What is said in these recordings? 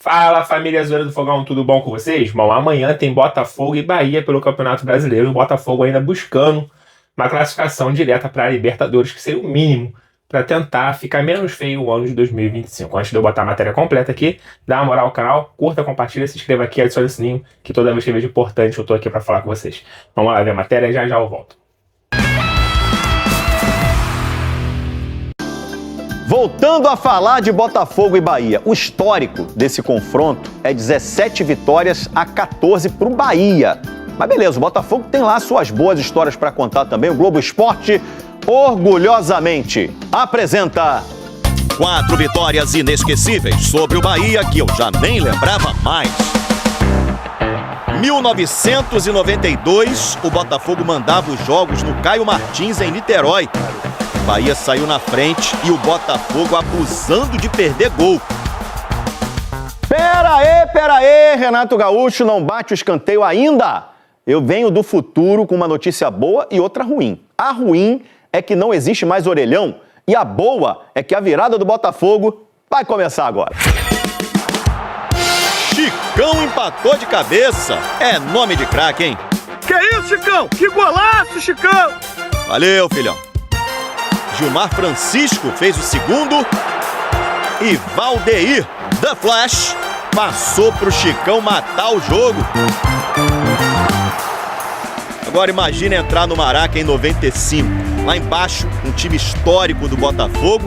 Fala, família Zoeira do Fogão, tudo bom com vocês? Bom, amanhã tem Botafogo e Bahia pelo Campeonato Brasileiro. O Botafogo ainda buscando uma classificação direta para a Libertadores, que seria o mínimo para tentar ficar menos feio o ano de 2025. Antes de eu botar a matéria completa aqui, dá uma moral ao canal, curta, compartilha, se inscreva aqui, adicione o sininho, que toda vez que eu vejo importante eu tô aqui para falar com vocês. Vamos lá ver a matéria e já eu volto. Voltando a falar de Botafogo e Bahia, o histórico desse confronto é 17 vitórias a 14 para o Bahia. Mas beleza, o Botafogo tem lá suas boas histórias para contar também. O Globo Esporte, orgulhosamente, apresenta 4 vitórias inesquecíveis sobre o Bahia que eu já nem lembrava mais. 1992, o Botafogo mandava os jogos no Caio Martins, em Niterói. Bahia saiu na frente e o Botafogo abusando de perder gol. Pera aí, Renato Gaúcho não bate o escanteio ainda. Eu venho do futuro com uma notícia boa e outra ruim. A ruim é que não existe mais orelhão e a boa é que a virada do Botafogo vai começar agora. Chicão empatou de cabeça. É nome de craque, hein? Que isso, Chicão? Que golaço, Chicão! Valeu, filhão. Gilmar Francisco fez o segundo e Valdeir, The Flash, passou pro Chicão matar o jogo. Agora imagine entrar no Maraca em 95. Lá embaixo, um time histórico do Botafogo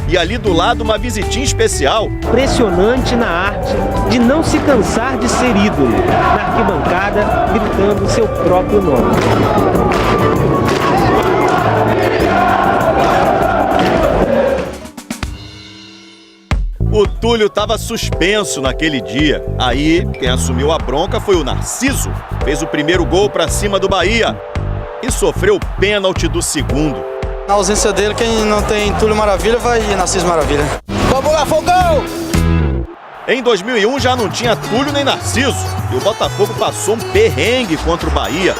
e ali do lado uma visitinha especial. Impressionante na arte de não se cansar de ser ídolo. Na arquibancada, gritando seu próprio nome. O Túlio estava suspenso naquele dia. Aí, quem assumiu a bronca foi o Narciso. Fez o primeiro gol para cima do Bahia e sofreu o pênalti do segundo. Na ausência dele, quem não tem Túlio Maravilha vai Narciso Maravilha. Vamos lá, Fogão! Em 2001 já não tinha Túlio nem Narciso e o Botafogo passou um perrengue contra o Bahia.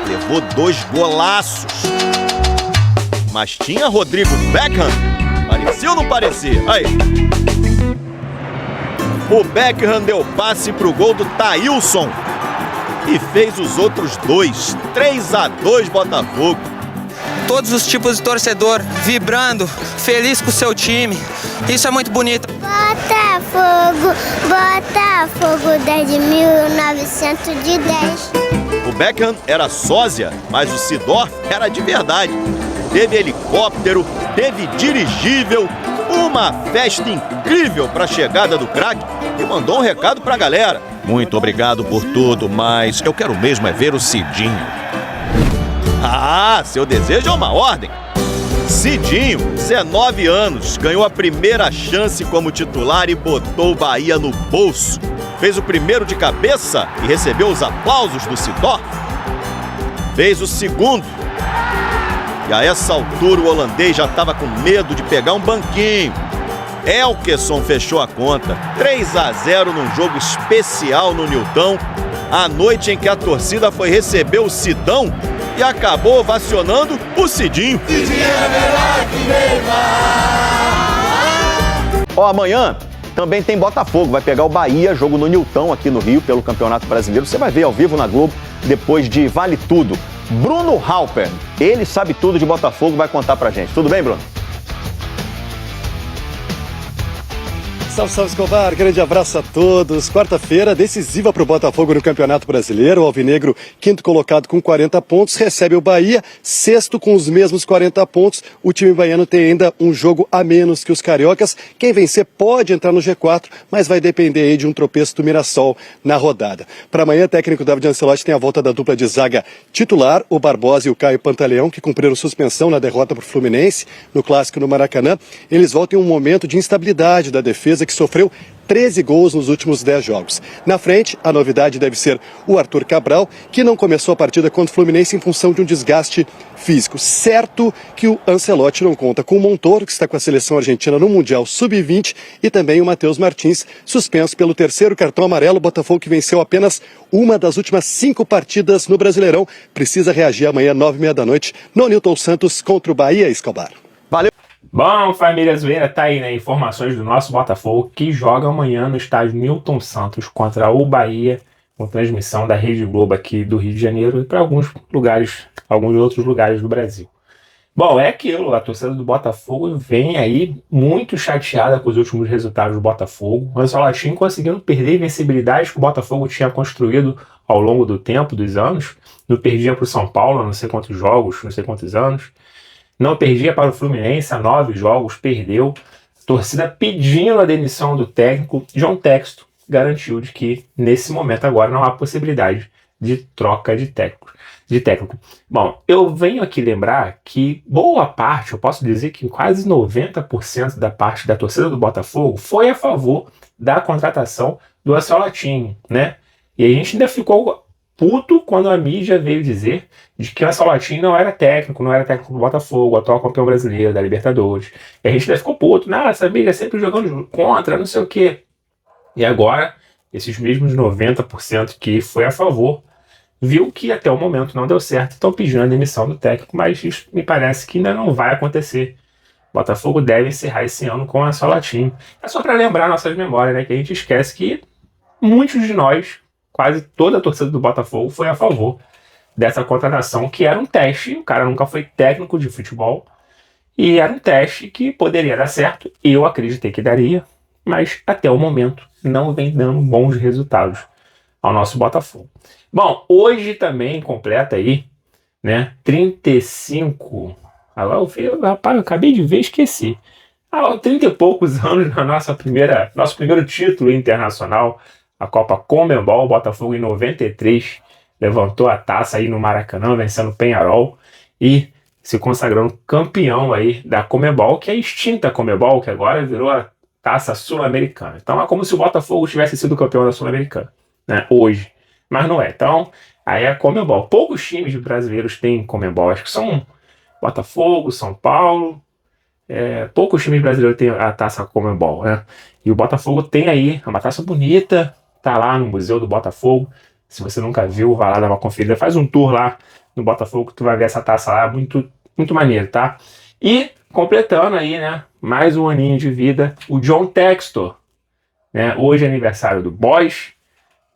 Levou 2 golaços. Mas tinha Rodrigo Beckham. Parecia ou não parecia? Aí. O Beckham deu passe pro gol do Thailson e fez os outros 2. 3-2 Botafogo. Todos os tipos de torcedor vibrando, feliz com o seu time. Isso é muito bonito. Botafogo desde 1910. O Beckham era sósia, mas o Seedorf era de verdade. Teve helicóptero, teve dirigível, uma festa incrível para a chegada do craque e mandou um recado para a galera. Muito obrigado por tudo, mas eu quero mesmo é ver o Cidinho. Ah, seu desejo é uma ordem. Cidinho, 19 anos, ganhou a primeira chance como titular e botou o Bahia no bolso. Fez o primeiro de cabeça e recebeu os aplausos do Seedorf. Fez o segundo. E a essa altura o holandês já estava com medo de pegar um banquinho. Elkeson fechou a conta. 3-0 num jogo especial no Nilton. A noite em que a torcida foi receber o Sidão e acabou ovacionando o Cidinho. Amanhã também tem Botafogo, vai pegar o Bahia, jogo no Nilton aqui no Rio pelo Campeonato Brasileiro. Você vai ver ao vivo na Globo depois de Vale Tudo. Bruno Halper, ele sabe tudo de Botafogo, vai contar pra gente. Tudo bem, Bruno? Salve, salve, Escobar. Grande abraço a todos. Quarta-feira, decisiva para o Botafogo no Campeonato Brasileiro. O Alvinegro, quinto colocado com 40 pontos, recebe o Bahia, sexto com os mesmos 40 pontos. O time baiano tem ainda um jogo a menos que os cariocas. Quem vencer pode entrar no G4, mas vai depender aí de um tropeço do Mirassol na rodada. Para amanhã, o técnico David Ancelotti tem a volta da dupla de zaga titular, o Barbosa e o Caio Pantaleão, que cumpriram suspensão na derrota para o Fluminense no Clássico no Maracanã. Eles voltam em um momento de instabilidade da defesa, que sofreu 13 gols nos últimos 10 jogos. Na frente, a novidade deve ser o Arthur Cabral, que não começou a partida contra o Fluminense em função de um desgaste físico. Certo que o Ancelotti não conta com o Montoro, que está com a seleção argentina no Mundial Sub-20, e também o Matheus Martins, suspenso pelo 3º cartão amarelo. O Botafogo, que venceu apenas uma das últimas 5 partidas no Brasileirão, precisa reagir amanhã, 9h30 da noite, no Nilton Santos contra o Bahia, Escobar. Valeu. Bom, família zoeira, tá aí, né? Informações do nosso Botafogo que joga amanhã no estádio Newton Santos contra o Bahia, com transmissão da Rede Globo aqui do Rio de Janeiro e para alguns outros lugares do Brasil. Bom, é aquilo, a torcida do Botafogo vem aí muito chateada com os últimos resultados do Botafogo. O Ancelotti conseguindo perder a invencibilidade que o Botafogo tinha construído ao longo do tempo, dos anos. Não perdia para o São Paulo, não sei quantos jogos, não sei quantos anos. Não perdia para o Fluminense, há 9 jogos, perdeu. A torcida pedindo a demissão do técnico. John Textor garantiu de que, nesse momento agora, não há possibilidade de troca de técnico. Bom, eu venho aqui lembrar que boa parte, eu posso dizer que quase 90% da parte da torcida do Botafogo foi a favor da contratação do Ancelotti, né? E a gente ainda ficou puto quando a mídia veio dizer de que o Ancelotti não era técnico do Botafogo, atual campeão brasileiro da Libertadores. E a gente ainda ficou puto, essa mídia sempre jogando contra, não sei o quê. E agora, esses mesmos 90% que foi a favor, viu que até o momento não deu certo, estão pedindo a demissão do técnico, mas isso me parece que ainda não vai acontecer. O Botafogo deve encerrar esse ano com o Ancelotti. É só para lembrar nossas memórias, né, que a gente esquece que muitos de nós, quase toda a torcida do Botafogo foi a favor dessa contratação, que era um teste. O cara nunca foi técnico de futebol e era um teste que poderia dar certo. Eu acreditei que daria, mas até o momento não vem dando bons resultados ao nosso Botafogo. Bom, hoje também completa aí, né, 35... Agora rapaz, eu acabei de ver e esqueci. 30 e poucos anos na nosso primeiro título internacional, a Copa Conmebol. O Botafogo em 93 levantou a taça aí no Maracanã, vencendo o Peñarol e se consagrando campeão aí da Conmebol, que é a extinta Conmebol, que agora virou a Taça Sul-Americana. Então é como se o Botafogo tivesse sido campeão da Sul-Americana, né, hoje. Mas não é. Então, aí é a Conmebol. Poucos times brasileiros têm Conmebol. Acho que são Botafogo, São Paulo. Poucos times brasileiros têm a taça Conmebol, né? E o Botafogo tem aí, é uma taça bonita. Tá lá no Museu do Botafogo. Se você nunca viu, vai lá dar uma conferida. Faz um tour lá no Botafogo que tu vai ver essa taça lá. Muito, muito maneiro, tá? E, completando aí, né? Mais um aninho de vida, o John Textor, né? Hoje é aniversário do Boys.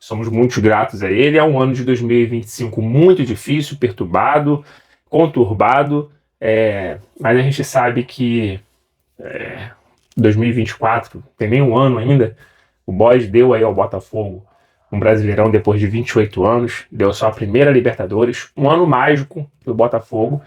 Somos muito gratos a ele. É um ano de 2025 muito difícil, perturbado, conturbado, mas a gente sabe que 2024, tem nem um ano ainda, o Boys deu aí ao Botafogo um Brasileirão depois de 28 anos, deu sua primeira Libertadores, um ano mágico do Botafogo,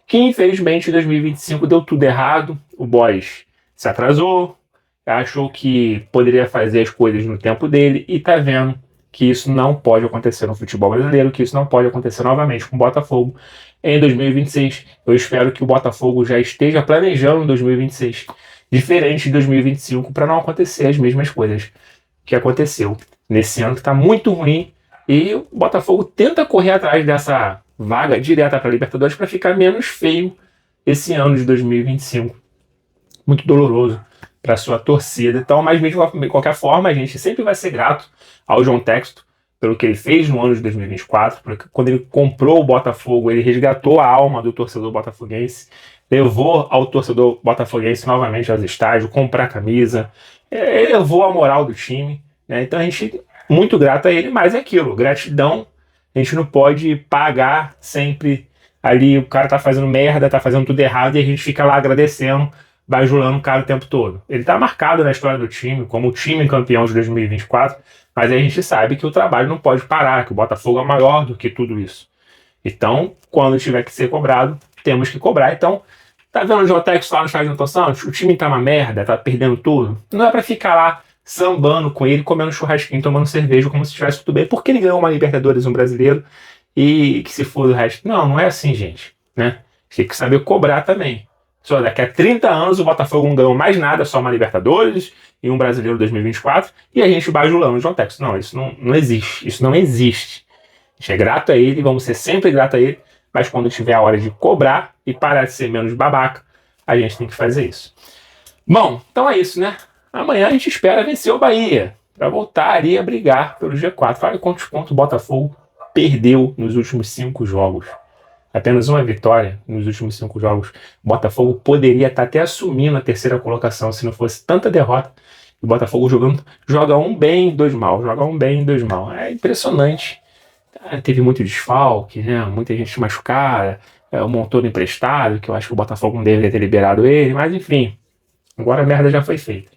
que infelizmente em 2025 deu tudo errado. O Boys se atrasou, achou que poderia fazer as coisas no tempo dele e tá vendo que isso não pode acontecer no futebol brasileiro, que isso não pode acontecer novamente com o Botafogo em 2026. Eu espero que o Botafogo já esteja planejando 2026 diferente de 2025 para não acontecer as mesmas coisas que aconteceu nesse ano, que está muito ruim, e o Botafogo tenta correr atrás dessa vaga direta para a Libertadores para ficar menos feio esse ano de 2025. Muito doloroso para sua torcida. Então, mas mesmo de qualquer forma, a gente sempre vai ser grato ao John Textor pelo que ele fez no ano de 2024, porque quando ele comprou o Botafogo, ele resgatou a alma do torcedor botafoguense, levou ao torcedor botafoguense novamente aos estádios, comprar camisa, elevou a moral do time, né? Então a gente muito grato a ele, mas é aquilo, gratidão, a gente não pode pagar sempre ali, o cara tá fazendo merda, tá fazendo tudo errado e a gente fica lá agradecendo, bajulando o cara o tempo todo. Ele tá marcado na história do time como o time campeão de 2024, mas a gente sabe que o trabalho não pode parar, que o Botafogo é maior do que tudo isso. Então, quando tiver que ser cobrado, temos que cobrar. Então, tá vendo o John Textor lá no estádio Newton Santos? O time tá uma merda, tá perdendo tudo. Não é pra ficar lá sambando com ele, comendo churrasquinho, tomando cerveja, como se estivesse tudo bem, porque ele ganhou uma Libertadores, um brasileiro, e que se for do resto. Não, não é assim, gente, né? Tem que saber cobrar também. Só daqui a 30 anos o Botafogo não ganhou mais nada, só uma Libertadores e um Brasileiro 2024, e a gente bajulando o John Textor. Não, isso não existe. Isso não existe. A gente é grato a ele, vamos ser sempre grato a ele, mas quando tiver a hora de cobrar e parar de ser menos babaca, a gente tem que fazer isso. Bom, então é isso, né? Amanhã a gente espera vencer o Bahia, para voltar ali a brigar pelo G4. Olha quantos pontos o Botafogo perdeu nos últimos 5 jogos. apenas uma vitória nos últimos 5 jogos. O Botafogo poderia estar até assumindo a 3ª colocação se não fosse tanta derrota. O Botafogo joga um bem, 2 mal, joga um bem, 2 mal. É impressionante. Teve muito desfalque, né? Muita gente machucada, o Montoro emprestado, que eu acho que o Botafogo não deveria ter liberado ele, mas enfim, agora a merda já foi feita.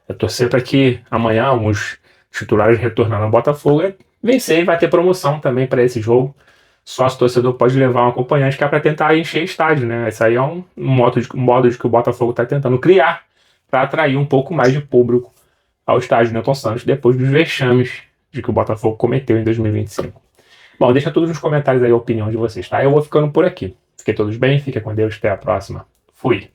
Eu torcer para que amanhã alguns titulares retornando ao Botafogo vencer e vai ter promoção também para esse jogo. Sócio torcedor pode levar um acompanhante que é para tentar encher estádio, né? Esse aí é um modo de que o Botafogo está tentando criar para atrair um pouco mais de público ao estádio Newton Santos depois dos vexames de que o Botafogo cometeu em 2025. Bom, deixa tudo nos comentários aí a opinião de vocês, tá? Eu vou ficando por aqui. Fiquem todos bem, fiquem com Deus, até a próxima. Fui!